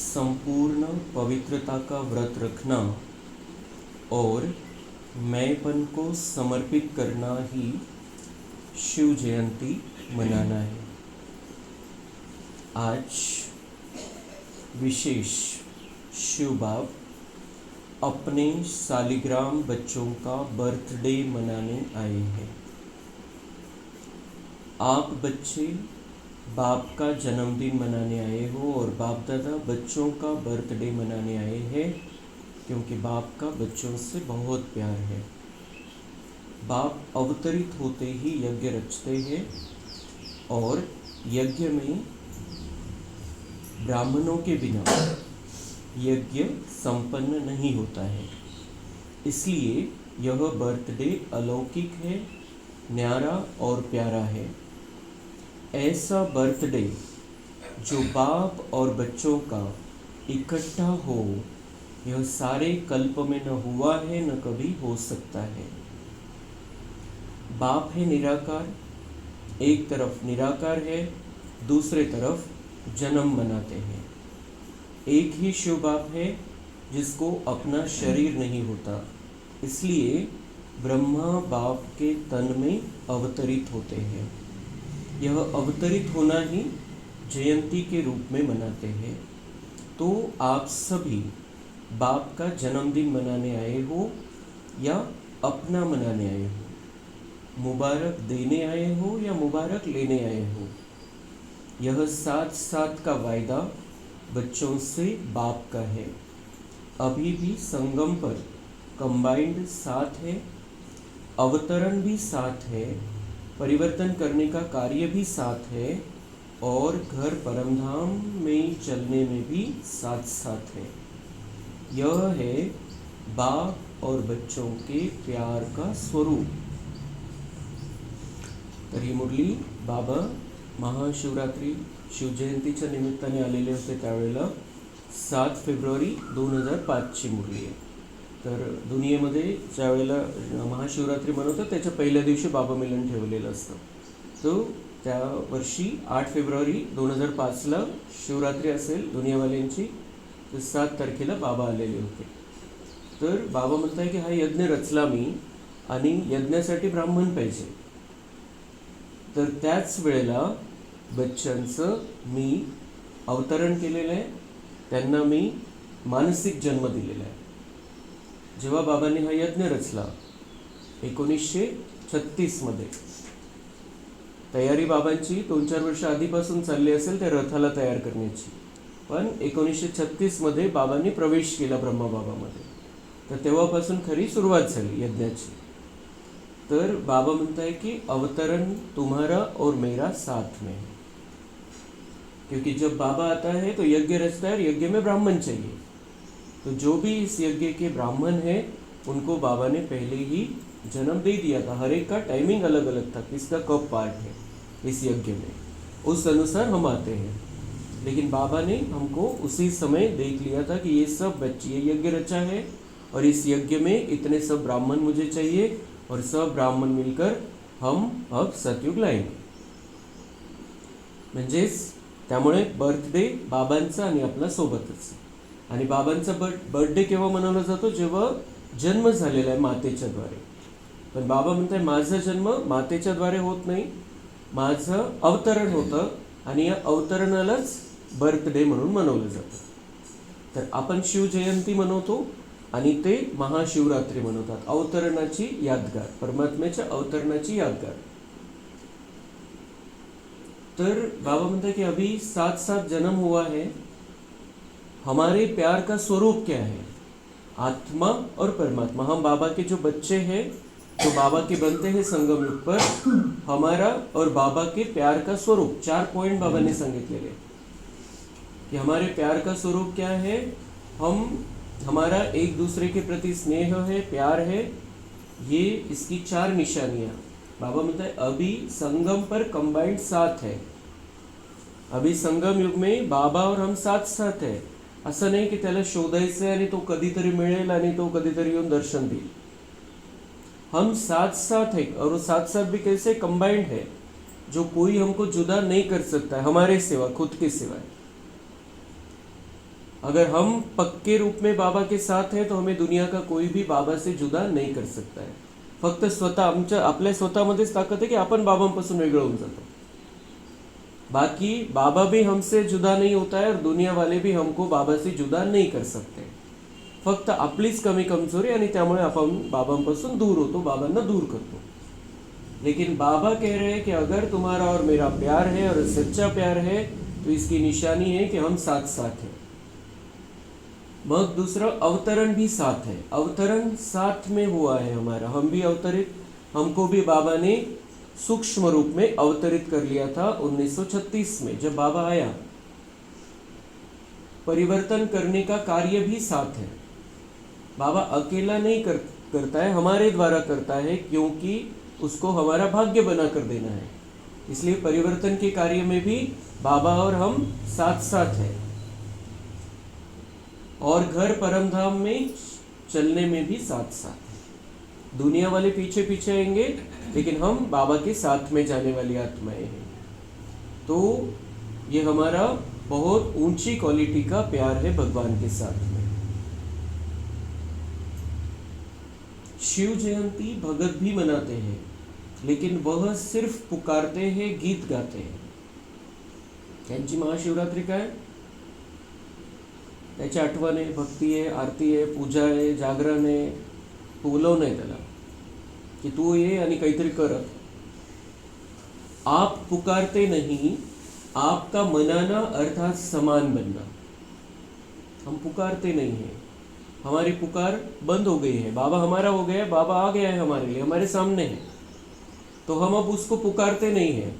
संपूर्ण पवित्रता का व्रत रखना और मैंपन को समर्पित करना ही शिव जयंती मनाना है। आज विशेष शिव बाप अपने सालिग्राम बच्चों का बर्थडे मनाने आए हैं। आप बच्चे बाप का जन्मदिन मनाने आए हो और बाप दादा बच्चों का बर्थडे मनाने आए हैं, क्योंकि बाप का बच्चों से बहुत प्यार है। बाप अवतरित होते ही यज्ञ रचते हैं और यज्ञ में ब्राह्मणों के बिना यज्ञ संपन्न नहीं होता है। इसलिए यह बर्थडे अलौकिक है, न्यारा और प्यारा है। ऐसा बर्थडे जो बाप और बच्चों का इकट्ठा हो, यह सारे कल्प में न हुआ है न कभी हो सकता है। बाप है निराकार, एक तरफ निराकार है, दूसरे तरफ जन्म मनाते हैं। एक ही शिव बाप है जिसको अपना शरीर नहीं होता, इसलिए ब्रह्मा बाप के तन में अवतरित होते हैं। यह अवतरित होना ही जयंती के रूप में मनाते हैं। तो आप सभी बाप का जन्मदिन मनाने आए हो या अपना मनाने आए हो, मुबारक देने आए हो या मुबारक लेने आए हो, यह साथ साथ का वायदा बच्चों से बाप का है। अभी भी संगम पर कंबाइंड साथ है, अवतरण भी साथ है, परिवर्तन करने का कार्य भी साथ है और घर परमधाम में चलने में भी साथ साथ है। यह है बाप और बच्चों के प्यार का स्वरूप। तर ही मुरली बाबा महाशिवरात्री शिवजयंतीच्या निमित्ताने आलेले होते त्यावेळेला 7 फेब्रुवारी 2005ची मुरली आहे। तर दुनियेमध्ये ज्या वेळेला महाशिवरात्री मनवतात त्याच्या पहिल्या दिवशी बाबा मिलन ठेवलेलं असतं। तो त्या वर्षी 8 फेब्रुवारी 2005ला शिवरात्री असेल दुनियावाल्यांची, तर 7 तारखेला बाबा आलेले होते। तर बाबा म्हणताय की हा यज्ञ रचला मी आणि यज्ञासाठी ब्राह्मण पाहिजे, तर त्याच वेळेला बच्चांचं मी अवतरण केलेलं आहे, त्यांना मी मानसिक जन्म दिलेला आहे। जेव्हा बाबांनी हा यज्ञ रचला 1936 मध्ये, तयारी बाबांची 2-4 वर्ष आधीपासून चालली असेल त्या रथाला तयार करण्याची, पण 1936 मध्ये बाबांनी प्रवेश केला ब्रह्मबाबामध्ये, तर तेव्हापासून खरी सुरुवात झाली यज्ञाची। तर बाबा म्हणताय की अवतरण तुम्हारा और मेरा साथ में है, क्योंकि जब बाबा आता है तो यज्ञ रचता है और यज्ञ में ब्राह्मण चाहिए। तो जो भी इस यज्ञ के ब्राह्मण हैं उनको बाबा ने पहले ही जन्म दे दिया था। हर एक का टाइमिंग अलग अलग था, किसका कब पार्ट है इस यज्ञ में, उस अनुसार हम आते हैं। लेकिन बाबा ने हमको उसी समय देख लिया था कि ये सब बच्चे, ये यज्ञ रचा है और इस यज्ञ में इतने सब ब्राह्मण मुझे चाहिए और सब ब्राह्मण मिलकर हम अब सतयुग लाएंगे। म्हणजेच त्यामुळे बर्थडे बाबांचा आणि आपला सोबतच। आणि बाबांचा बर्थडे केव्हा मनवला जातो, जेव्हा जन्म झालेला आहे मातेच्या द्वारे। पण बाबा म्हणतात माझा जन्म मातेच्या द्वारे होत नाही, माझं अवतरण होतं आणि या अवतरणालाच बर्थडे म्हणून मनवलं जातं। तर आपण शिवजयंती मनवतो आणि ते महाशिवरात्री मनवतात, अवतरणाची यादगार, परमात्म्याच्या अवतरणाची यादगार। तर बाबा म्हणतात कि अभी 7 जन्म हुआ है, हमारे प्यार का स्वरूप क्या है, आत्मा और परमात्मा। हम बाबा के जो बच्चे हैं, जो बाबा के बनते हैं संगम युग पर, हमारा और बाबा के प्यार का स्वरूप 4 पॉइंट बाबा ने सांगितलेले कि हमारे प्यार का स्वरूप क्या है। हमारा एक दूसरे के प्रति स्नेह है, प्यार है, ये इसकी 4 निशानियाँ। बाबा म्हणता है अभी संगम पर कंबाइंड साथ है, अभी संगम युग में बाबा और हम साथ साथ है। असं नाही की त्याला शोधायचं आणि तो कधीतरी मिळेल आणि तो कधीतरी येऊन दर्शन देईल। हम साथ साथ हैं, और वो साथ साथ भी कैसे कंबाइंड है, जो कोई हमको जुदा नहीं कर सकता है हमारे सिवा, खुद के सिवाय। अगर हम पक्के रूप में बाबा के साथ हैं तो हमें दुनिया का कोई भी बाबा से जुदा नहीं कर सकता है। फक्त स्वतः आपल्या स्वतःमध्येच ताकद आहे की आपण बाबांपासून वेगळं होऊन जातो। बाकी बाबा भी हमसे जुदा नहीं होता है और दुनिया वाले भी हमको बाबा से जुदा नहीं कर सकते। फक्त आपलीच कमी कमजोरी आणि त्यामुळे आपण बाबांपासून दूर होतो, बाबांना दूर करतो। लेकिन बाबा कह रहे हैं कि अगर तुम्हारा और मेरा प्यार है और सच्चा प्यार है तो इसकी निशानी है कि हम साथ साथ हैं। मग दूसरा अवतरण भी साथ है, अवतरण साथ में हुआ है हमारा, हम भी अवतरित, हमको भी बाबा ने सूक्ष्म रूप में अवतरित कर लिया था 1936 में जब बाबा आया। परिवर्तन करने का कार्य भी साथ है, बाबा अकेला नहीं करता है, हमारे द्वारा करता है, क्योंकि उसको हमारा भाग्य बना कर देना है। इसलिए परिवर्तन के कार्य में भी बाबा और हम साथ साथ हैं, और घर परमधाम में चलने में भी साथ साथ हैं। दुनिया वाले पीछे पीछे आएंगे, लेकिन हम बाबा के साथ में जाने वाली आत्माएं हैं। तो ये हमारा बहुत ऊंची क्वालिटी का प्यार है भगवान के साथ में। शिव जयंती भगत भी मनाते हैं, लेकिन वह सिर्फ पुकारते हैं, गीत गाते हैं। त्यांची महाशिवरात्री काय, त्याची आठवण आहे, भक्ती आहे, आरती आहे, पूजा आहे, जागरण आहे, बोलवणं आहे त्याला कि तू ये आणि काहीतरी कर। आप पुकारते नहीं, आपका मनाना अर्थात समान बनना। हम पुकारते नहीं हैं, हमारी पुकार बंद हो गई है, बाबा हमारा हो गया, बाबा आ गया है हमारे लिए, हमारे सामने है, तो हम अब उसको पुकारते नहीं हैं।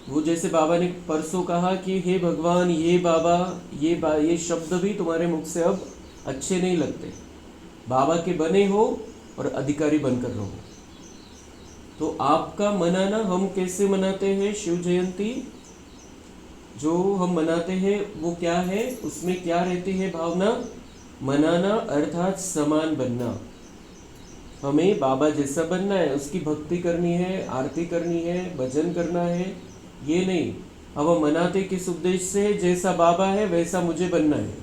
वो जैसे बाबा ने परसों कहा कि हे भगवान, ये बाबा, ये शब्द भी तुम्हारे मुख से अब अच्छे नहीं लगते, बाबा के बने हो और अधिकारी बनकर रहो। तो आपका मनाना हम कैसे मनाते हैं शिव जयंती, जो हम मनाते हैं वो क्या है, उसमें क्या रहती है भावना, मनाना अर्थात समान बनना। हमें बाबा जैसा बनना है, उसकी भक्ति करनी है, आरती करनी है, भजन करना है, ये नहीं। अब हम मनाते किस उद्देश्य से, जैसा बाबा है वैसा मुझे बनना है।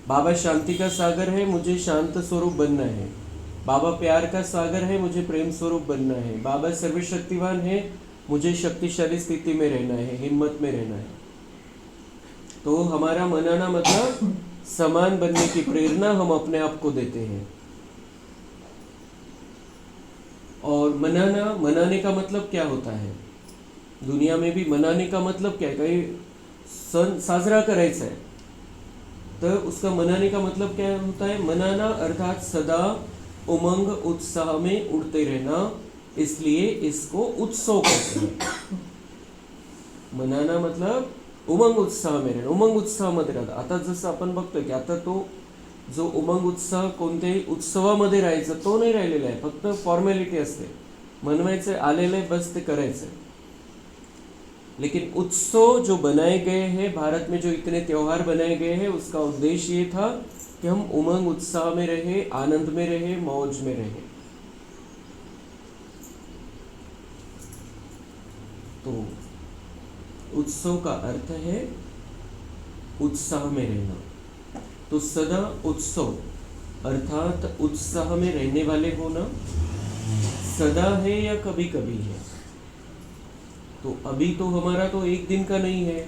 बाबा शांति का सागर है, मुझे शांत स्वरूप बनना है। बाबा प्यार का सागर है, मुझे प्रेम स्वरूप बनना है। बाबा सर्वशक्तिवान है, मुझे शक्तिशाली स्थिति में रहना है, हिम्मत में रहना है। तो हमारा मनाना मतलब समान बनने की प्रेरणा हम अपने आप को देते हैं। और मनाने का मतलब क्या होता है, दुनिया में भी मनाने का मतलब क्या है, काही सण साजरा करायचा है तो उसका मनाने का मतलब क्या होता है, मनाना अर्थात सदा उमंग उत्साह में उड़ते रहना, इसलिए इसको उत्सव कहते हैं। मनाना मतलब उमंग उत्साह में रहना, उमंग उत्साह मध्ये राहता। आता जसं आपण बघतोय की आता तो जो उमंग उत्साह कोणत्याही उत्सवामध्ये राहायचा तो नाही राहिलेला आहे, फक्त फॉर्मॅलिटी असते, मनवायचं आलेलं आहे बस ते करायचं है। लेकिन उत्सव जो बनाए गए हैं भारत में, जो इतने त्योहार बनाए गए हैं, उसका उद्देश्य ये था कि हम उमंग उत्साह में रहे, आनंद में रहे, मौज में रहे। तो उत्सव का अर्थ है उत्साह में रहना। तो सदा उत्सव अर्थात उत्साह में रहने वाले होना, सदा है या कभी कभी है। तो अभी तो हमारा तो एक दिन का नहीं है,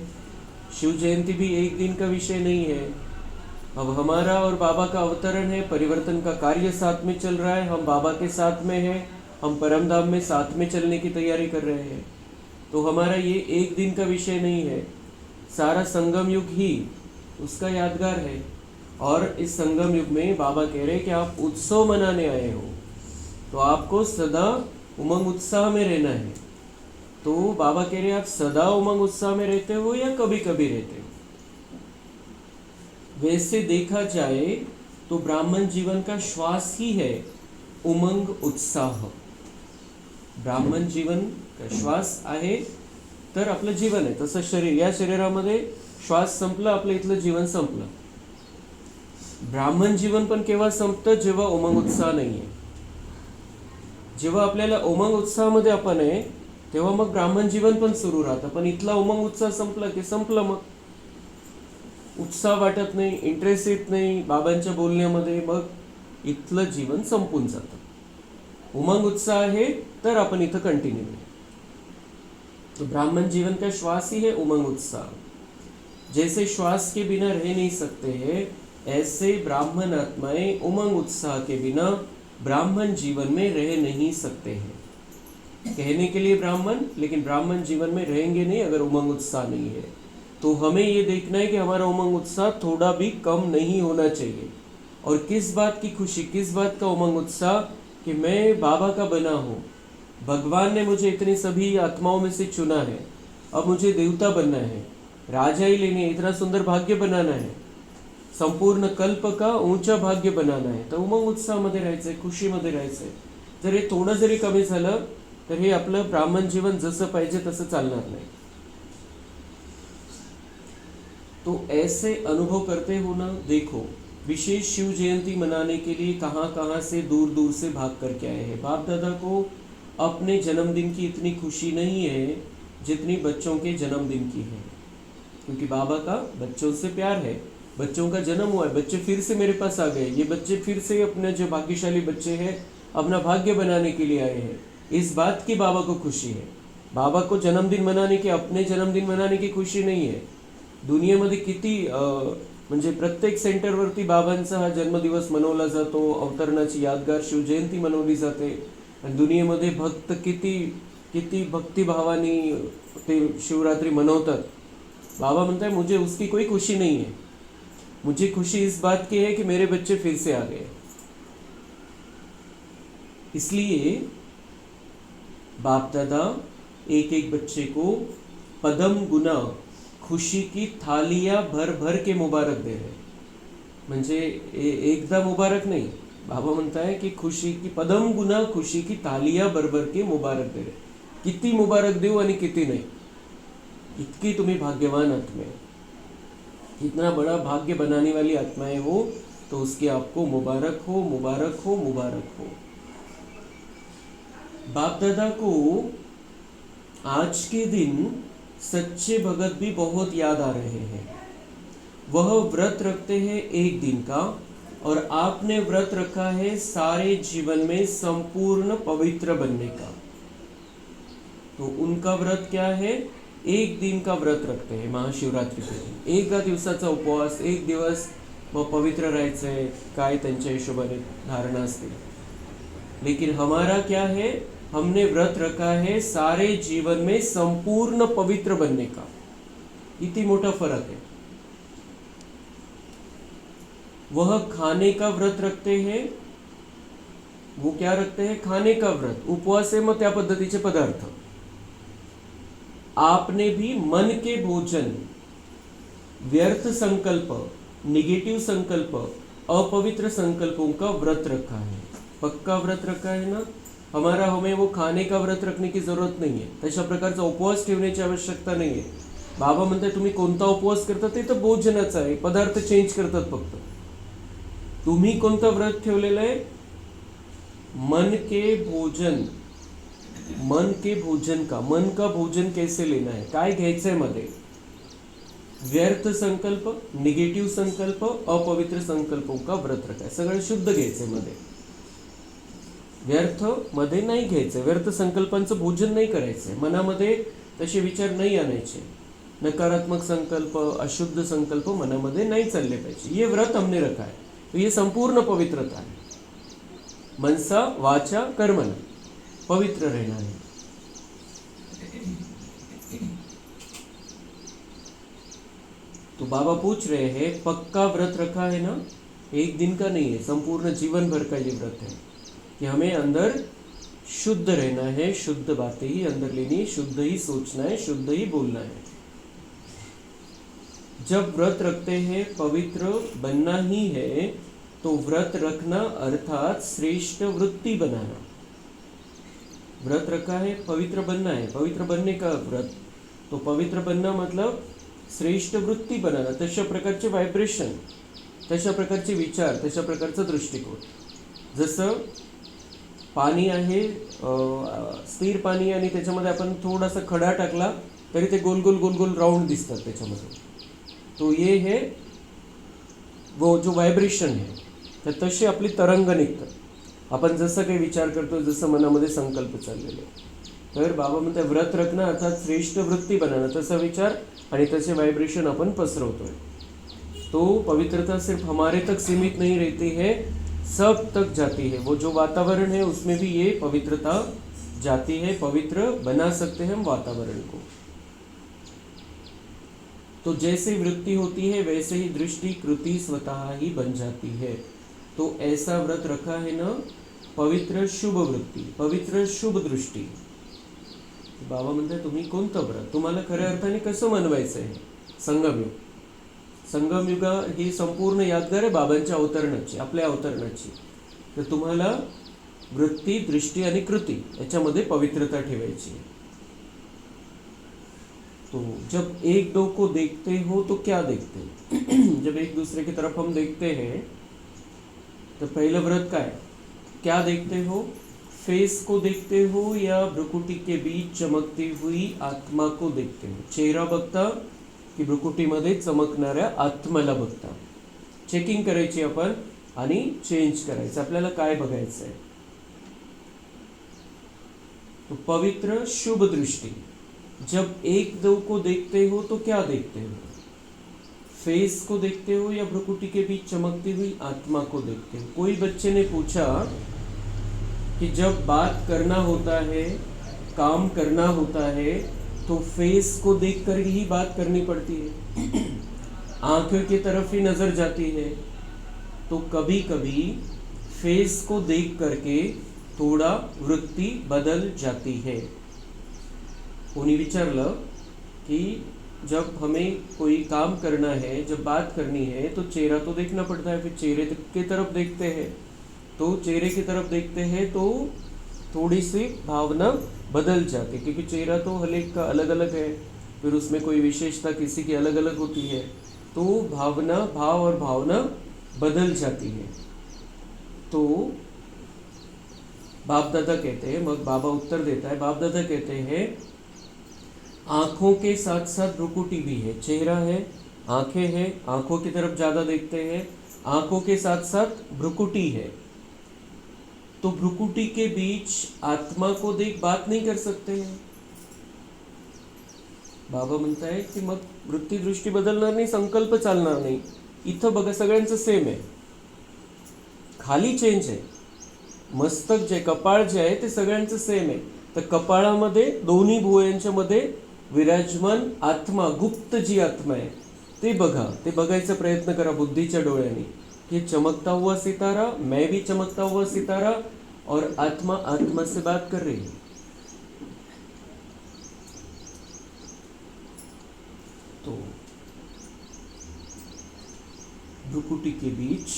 शिव जयंती भी एक दिन का विषय नहीं है। अब हमारा और बाबा का अवतरण है, परिवर्तन का कार्य साथ में चल रहा है, हम बाबा के साथ में हैं, हम परमधाम में साथ में चलने की तैयारी कर रहे हैं। तो हमारा ये एक दिन का विषय नहीं है, सारा संगम युग ही उसका यादगार है। और इस संगम युग में बाबा कह रहे हैं कि आप उत्सव मनाने आए हो, तो आपको सदा उमंग उत्साह में रहना है। तो बाबा कह रहे हैं आप सदा उमंग उत्साह में रहते हो या कभी कभी रहते हो। वैसे देखा जाए तो ब्राह्मण जीवन का श्वास ही है उमंग उत्साह। ब्राह्मण जीवन का श्वास आहे तर आपलं जीवन आहे, तसं शरीर, या शरीरामध्ये श्वास संपला, आपलं इथलं जीवन संपलं। ब्राह्मण जीवन पण केव्हा संपतं, जेव्हा उमंग उत्साह नाही आहे. जेव्हा आपल्याला उमंग उत्साहामध्ये आपण आहे तेव्हा मग ब्राह्मण जीवन पण सुरू राहतं. पण इथला उमंग उत्साह संपला की संपलं. मग उत्साह वाटत नाही, इंटरेस्ट येत नाही बाबांच्या बोलण्यामध्ये, मग इथलं जीवन संपून जातं. उमंग उत्साह आहे तर आपण इथं कंटिन्यू आहे. तो ब्राह्मण जीवन का श्वास ही है उमंग उत्साह. जैसे श्वास के बिना रह नहीं सकते हैं, ऐसे ब्राह्मण आत्माएं उमंग उत्साह के बिना ब्राह्मण जीवन में रह नहीं सकते हैं. कहने के लिए ब्राह्मण, लेकिन ब्राह्मण जीवन में रहेंगे नहीं अगर उमंग उत्साह नहीं है. तो हमें ये देखना है कि हमारा उमंग उत्साह थोड़ा भी कम नहीं होना चाहिए. और किस बात की खुशी, किस बात का उमंग उत्साह कि मैं बाबा का बना हूँ, भगवान ने मुझे इतनी सभी आत्माओं में से चुना है, अब मुझे देवता बनना है, राजा ही लेने, इतना सुंदर भाग्य बनाना है, संपूर्ण कल्प का ऊंचा भाग्य बनाना आहे. तर उमंग उत्साहामध्ये राहायचंय, खुशीमध्ये राहायचंय. जर हे थोडं जरी कमी झालं तर हे आपलं ब्राह्मण जीवन जसं पाहिजे तसं चालणार नाही. तो ऐसे अनुभव करते हो ना. देखो, विशेष शिव जयंती मनाने के लिए कहाँ कहाँ से दूर दूर से भाग करके आए हैं. बाप दादा को अपने जन्मदिन की इतनी खुशी नहीं है जितनी बच्चों के जन्मदिन की है, क्योंकि बाबा का बच्चों से प्यार है. बच्चों का जन्म हुआ है, बच्चे फिर से मेरे पास आ गए. ये बच्चे फिर से अपने जो भाग्यशाली बच्चे हैं अपना भाग्य बनाने के लिए आए हैं. इस बात की बाबा को खुशी है. बाबा को जन्मदिन मनाने की, अपने जन्मदिन मनाने की खुशी नाही आहे. दुनियेमध्ये किती म्हणजे प्रत्येक सेंटरवरती बाबांचा हा जन्मदिवस मनवला जातो, अवतरणाची यादगार शिवजयंती मनवली जाते. आणि दुनियेमध्ये भक्त किती किती भक्तिभावानी ते शिवरात्री मनवतात. बाबा म्हणता है मुझे उसकी कोई खुशी नहीं है, मुझे खुशी इस बात की है कि मेरे बच्चे फिर से आ गए. इसलिए बाप दादा एक एक बच्चे को पदम गुना खुशी की थालियां भर भर के मुबारक दे रहे. म्हणजे एकदा मुबारक नाही, बाबा म्हणताय की खुशी की पदम गुना खुशी की थालियां भर भर के मुबारक दे रहे. किती मुबारक देऊ आणि किती नाही, इतकी तुम्ही भाग्यवान आत्मा है. इतना बड़ा भाग्य बनाने वाली आत्माएं हो तो उसकी आपको मुबारक हो, मुबारक हो, मुबारक हो. बाप दादा को आज के दिन सच्चे भगत भी बहुत याद आ रहे हैं. वह व्रत रखते हैं एक दिन का, और आपने व्रत रखा है सारे जीवन में संपूर्ण पवित्र बनने का. तो उनका व्रत क्या है? एक दिन का व्रत रखते हैं महाशिवरात्री के दिन. एका दिवसाचा उपवास, एक दिवस मग पवित्र राहायचंय, काय त्यांच्या हिशोबाने धारणा असते. लेकिन हमारा क्या है? हमने व्रत रखा है सारे जीवन में संपूर्ण पवित्र बनने का. किती मोटा फरक है. वह खाने का व्रत रखते हैं. वो क्या रखते हैं? खाने का व्रत. उपवास है मग त्या पद्धतीचे पदार्थ. आपने भी मन के भोजन, व्यर्थ संकल्प, निगेटिव संकल्प, अपवित्र संकल्पों का व्रत रखा है. पक्का व्रत रखा है ना. हमें वो खाने का व्रत रखने की जरूरत नहीं है. तशा प्रकारचा उपवास ठेवण्याची आवश्यकता नाही आहे. बाबा म्हणतात तुम्ही कोणता उपवास करता ते तर भोजनाचा आहे, पदार्थ चेंज करतात फक्त. तुम्ही कोणता व्रत ठेवलेलं आहे? मन के भोजन. मन के भोजन का, मन का भोजन कैसे लेना है, काय घ्यायचंय मध्ये. व्यर्थ संकल्प, निगेटिव्ह संकल्प, अपवित्र संकल्पों का व्रत रखा है. सगळं शुद्ध घ्यायचंय मध्ये, व्यर्थ मध्ये नाही घ्यायचं. व्यर्थ संकल्पांचं भोजन नाही करायचंय. मनामध्ये तसे विचार नाही आणायचे. नकारात्मक संकल्प, अशुद्ध संकल्प मनामध्ये नाही चालले पाहिजे. ये व्रत हमने रखा है. तो ये संपूर्ण पवित्रता है. मनसा वाचा कर्मणा पवित्र रहना है. तो बाबा पूछ रहे हैं पक्का व्रत रखा है ना. एक दिन का नहीं है, संपूर्ण जीवन भर का ये व्रत है कि हमें अंदर शुद्ध रहना है, शुद्ध बातें ही अंदर लेनी है, शुद्ध ही सोचना है, शुद्ध ही बोलना है. जब व्रत रखते हैं पवित्र बनना ही है, तो व्रत रखना अर्थात श्रेष्ठ वृत्ति बनाना. व्रत रखा है पवित्र बनना है, पवित्र बनने का व्रत. तो पवित्र बनना मतलब श्रेष्ठ वृत्ती बनाना, तशा प्रकारचे व्हायब्रेशन, तशा प्रकारचे विचार, तशा प्रकारचा दृष्टिकोन. जसं पाणी आहे, स्थिर पाणी, आणि त्याच्यामध्ये आपण थोडासा खडा टाकला तरी ते गोल गोल गोल गोल राऊंड दिसतात त्याच्यामध्ये. तो ये है वो जो व्हायब्रेशन आहे, तर तशी आपली तरंग निघतात. आपण जसं काही विचार करतो, जसं मनामध्ये संकल्प चाललेले, तर बाबा म्हणतात व्रत रखना अर्थात श्रेष्ठ वृत्ती बनाना. तसा विचार आणि तसे वाइब्रेशन अपन पसरवतोय. तो पवित्रता सिर्फ हमारे तक सीमित नहीं रहती है, सब तक जाती है. वो जो वातावरण है उसमें भी ये पवित्रता जाती है. पवित्र बना सकते हैं हम वातावरण को. तो जैसे वृत्ति होती है वैसे ही दृष्टि कृति स्वतः ही बन जाती है. तो ऐसा व्रत रखा है ना, पवित्र शुभ वृत्ती, पवित्र शुभ दृष्टी. बाबा म्हणतात तुम्ही कोणतं व्रत, तुम्हाला खऱ्या अर्थाने कसं मनवायचं आहे. संगमयुग, संगमयुग ही संपूर्ण यादगार आहे बाबांच्या अवतरणाची, आपल्या अवतरणाची. तर तुम्हाला वृत्ती, दृष्टी आणि कृती याच्यामध्ये पवित्रता ठेवायची. तो जब एक दो को देखते हो तो क्या देखते हैं? जब एक दूसरे की तरफ हम देखते हैं तो पहला व्रत का है, क्या देखते हो? फेस को देखते हो या भ्रुकुटी के बीच चमकती हुई आत्मा को देखते हो? चेहरा बघता की भ्रुकुटीमध्ये चमकणाऱ्या आत्म्याला बघता? चेकिंग करायची आपण आणि चेंज करायचं, आपल्याला काय बघायचं आहे. तो पवित्र शुभ दृष्टी. जब एक दो को देखते हो तो क्या देखते हो? फेस को देखते हो या भ्रुकुटी के बीच चमकती हुई आत्मा को देखते हो? कोई बच्चे ने पूछा कि जब बात करना होता है, काम करना होता है, तो फेस को देखकर ही बात करनी पड़ती है, आंखों की तरफ ही नजर जाती है. तो कभी कभी फेस को देख करके थोड़ा वृत्ति बदल जाती है. उन्हें विचारलं कि जब हमें कोई काम करना है, जब बात करनी है, तो चेहरा तो देखना पड़ता है. फिर चेहरे की तरफ देखते हैं, तो चेहरे की तरफ देखते हैं तो थोड़ी सी भावना बदल जाती है, क्योंकि चेहरा तो हर एक का अलग अलग है. फिर उसमें कोई विशेषता किसी की अलग अलग होती है, तो भावना, भाव और भावना बदल जाती है. तो बाप दादा कहते हैं, मग बाबा उत्तर देता है, बाप दादा कहते हैं आंखों के साथ साथ भ्रुकुटी भी है. चेहरा है, आंखें हैं, आंखों की तरफ ज्यादा देखते हैं, आंखों के साथ साथ भ्रुकुटी है. तो भ्रुकुटी के बीच आत्मा को देख बात नहीं कर सकते हैं. बाबा म्हणताय की मग वृत्ती दृष्टी बदलणार नाही, संकल्प चालणार नाही. इथं बघा सगळ्यांचं सेम आहे, खाली चेंज आहे. मस्तक जे, कपाळ जे आहे ते सगळ्यांचं सेम आहे. तर कपाळामध्ये दोन्ही भुवयांच्या मध्ये विराजमान आत्मा, गुप्त जी आत्मा आहे ते बघा, ते बघायचा प्रयत्न करा बुद्धीच्या डोळ्यांनी. कि चमकता हुआ सितारा, मैं भी चमकता हुआ सितारा, और आत्मा आत्मा से बात कर रही है. तो भ्रुकुटी के बीच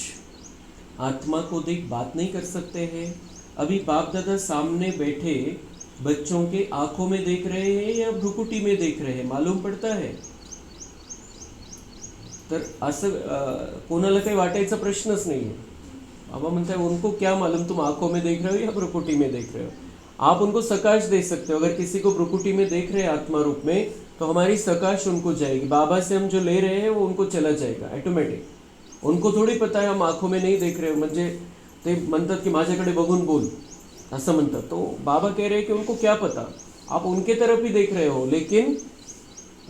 आत्मा को देख बात नहीं कर सकते हैं. अभी बाप दादा सामने बैठे बच्चों के आंखों में देख रहे हैं या भ्रुकुटी में देख रहे हैं, मालूम पड़ता है. तर असं कोणाला काही वाटायचा प्रश्नच नाही है. बाबा म्हणता है उनको क्या मालूम तुम आंखों में देख रहे हो या भ्रुकुटी में देख रहे हो. आप उनको सकाश दे सकते हो. अगर किसी को भ्रुकुटी में देख रहे हैं आत्मा रूप में, तो हमारी सकाश उनको जाएगी. बाबा से हम जो ले रहे हैं वो उनको चला जाएगा ऑटोमॅटिक. उनको थोडी पता है हम आंखों में नहीं देख रहे हो. म्हणजे ते म्हणतात की माझ्याकडे बघून बोल, असं म्हणतात. तो बाबा कह रहे हैं कि उनको क्या पता, आप उनके तरफ ही देख रहे हो, लेकिन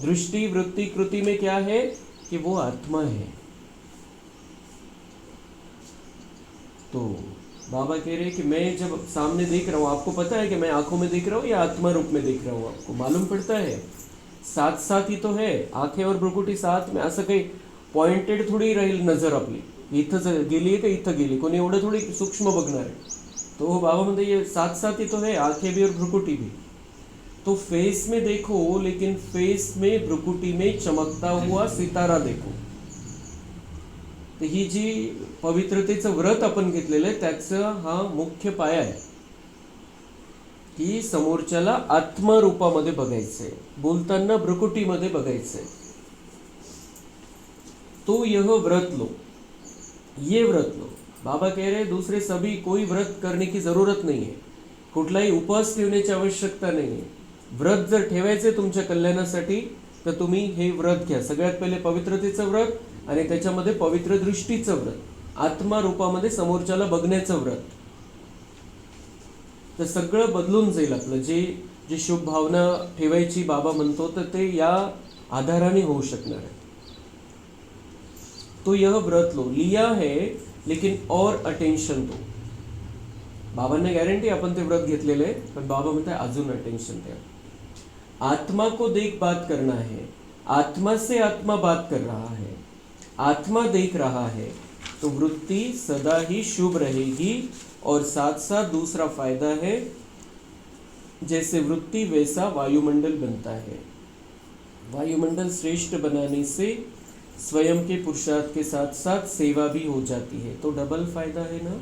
दृष्टि, वृत्ति, कृति में क्या है कि वो आत्मा है. तो बाबा कह रहे हैं कि मैं जब सामने देख रहा हूँ, आपको पता है कि मैं आंखों में देख रहा हूँ या आत्मा रूप में देख रहा हूँ, आपको मालूम पड़ता है. साथ साथ ही तो है, आंखें और भ्रुकुटी साथ में. असं काही पॉइंटेड थोडी राहील नजर आपली, इथं गेली आहे का इथं गेली, कोणी एवढं थोडी सूक्ष्म बघणार आहे. तो बाबा म्हणते ये साथ साथ ही तो है, आंखें भी और भ्रुकुटी भी. तो फेस में देखो, लेकिन फेस में भ्रुकुटी में चमकता हुआ सितारा देखो. तर ही जी पवित्रतेचं व्रत आपण घेतलेलं आहे त्याचा हा मुख्य पाया आहे की समोरच्याला आत्मरूपामध्ये बघायचंय, बोलताना भ्रुकुटीमध्ये बघायचंय. तो यह व्रत लो. ये व्रत लो। बाबा कह रहे दुसरे सभी कोई व्रत करणे की जरूरत नाही आहे, कुठलाही उपवास ठेवण्याची आवश्यकता नाही आहे. व्रत जर ठेवायचे तुमच्या कल्याणासाठी तर तुम्ही हे व्रत घ्या. सगळ्यात पहिले पवित्रतेचं व्रत आणि त्याच्यामध्ये पवित्र दृष्टीचं व्रत, आत्मा रूपामध्ये समोरच्याला बघण्याचं व्रत. तर सगळं बदलून जाईल आपलं. जे जे शुभ भावना ठेवायची बाबा म्हणतो तर ते या आधाराने होऊ शकणार आहे. तो यह व्रत लो, लिया है लेकिन और अटेन्शन दो. बाबांना गॅरंटी आपण ते व्रत घेतलेलं आहे, पण बाबा म्हणतात अजून अटेन्शन द्या. आत्मा को देख बात करना है, आत्मा से आत्मा बात कर रहा है, आत्मा देख रहा है, तो वृत्ति सदा ही शुभ रहेगी. और साथ साथ दूसरा फायदा है, जैसे वृत्ति वैसा वायुमंडल बनता है. वायुमंडल श्रेष्ठ बनाने से स्वयं के पुरुषार्थ के साथ साथ सेवा भी हो जाती है. तो डबल फायदा है ना.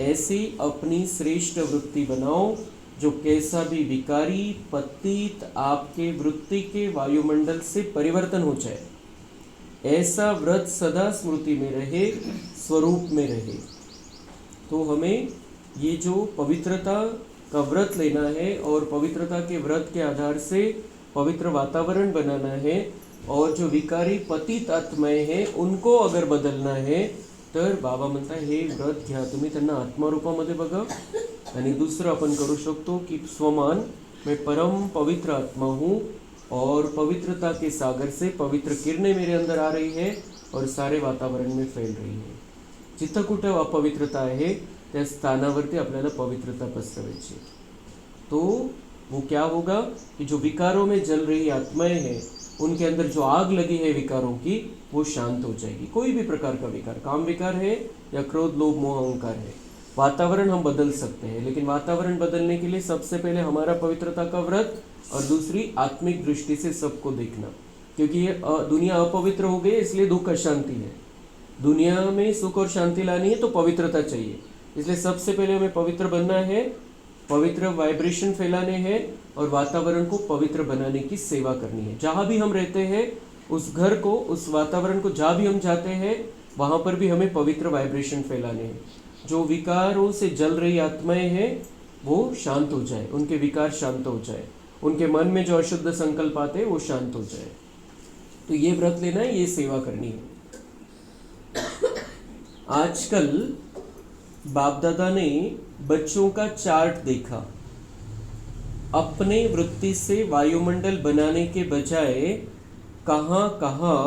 ऐसी अपनी श्रेष्ठ वृत्ति बनाओ जो कैसा भी विकारी पतित आपके वृत्ति के वायुमंडल से परिवर्तन हो जाए. ऐसा व्रत सदा स्मृति में रहे, स्वरूप में रहे. तो हमें ये जो पवित्रता का व्रत लेना है और पवित्रता के व्रत के आधार से पवित्र वातावरण बनाना है, और जो विकारी पतित आत्माएं हैं उनको अगर बदलना है तर बाबा म्हणता हे व्रत घ्या. तुम्ही त्यांना आत्मारूपामध्ये बघा. आणि दुसरं आपण करू शकतो की स्वमान मैं परम पवित्र आत्मा हूँ और पवित्रता के सागर से पवित्र किरणें मेरे अंदर आ रही है और सारे वातावरण में फैल रही है. जिथं कुठं अपवित्रता आहे त्या स्थानावरती आपल्याला पवित्रता पसरवायची. तो वो क्या होगा कि जो विकारों में जल रही आत्माएं हैं उनके अंदर जो आग लगी है विकारों की वो शांत हो जाएगी. कोई भी प्रकार का विकार, काम विकार है या क्रोध लोभ मोह अहंकार है, वातावरण हम बदल सकते हैं. लेकिन वातावरण बदलने के लिए सबसे पहले हमारा पवित्रता का व्रत और दूसरी आत्मिक दृष्टि से सबको देखना. क्योंकि ये दुनिया अपवित्र हो गई इसलिए दुख अशांति है. दुनिया में सुख और शांति लानी है तो पवित्रता चाहिए. इसलिए सबसे पहले हमें पवित्र बनना है, पवित्र वाइब्रेशन फैलाने हैं और वातावरण को पवित्र बनाने की सेवा करनी है. जहाँ भी हम रहते हैं उस घर को, उस वातावरण को, जहाँ भी हम जाते हैं वहाँ पर भी हमें पवित्र वाइब्रेशन फैलाने हैं. जो विकारों से जल रही आत्माएं हैं वो शांत हो जाए, उनके विकार शांत हो जाए, उनके मन में जो अशुद्ध संकल्प आते हैं वो शांत हो जाए. तो ये व्रत लेना है, ये सेवा करनी है. आजकल बाप दादा ने बच्चों का चार्ट देखा. अपने वृत्ति से वायुमंडल बनाने के बजाय कहाँ कहाँ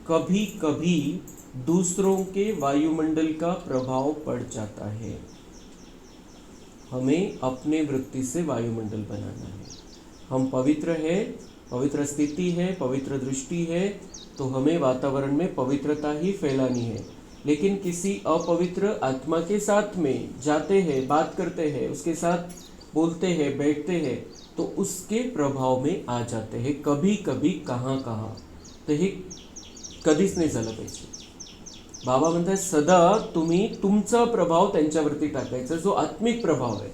कभी कभी दूसरों के वायुमंडल का प्रभाव पड़ जाता है. हमें अपने वृत्ति से वायुमंडल बनाना है. हम पवित्र है, पवित्र स्थिति है, पवित्र दृष्टि है, तो हमें वातावरण में पवित्रता ही फैलानी है. लेकिन किसी अपवित्र आत्मा के साथ में जाते हैं, बात करते हैं, उसके साथ बोलते हैं, बैठते हैं, तो उसके प्रभाव में आ जाते हैं कभी कभी कहाँ कहाँ. तर हे कधीच नाही झालं पाहिजे. बाबा म्हणतात सदा तुम्ही तुमचा प्रभाव त्यांच्यावरती टाकायचा. जो आत्मिक प्रभाव आहे,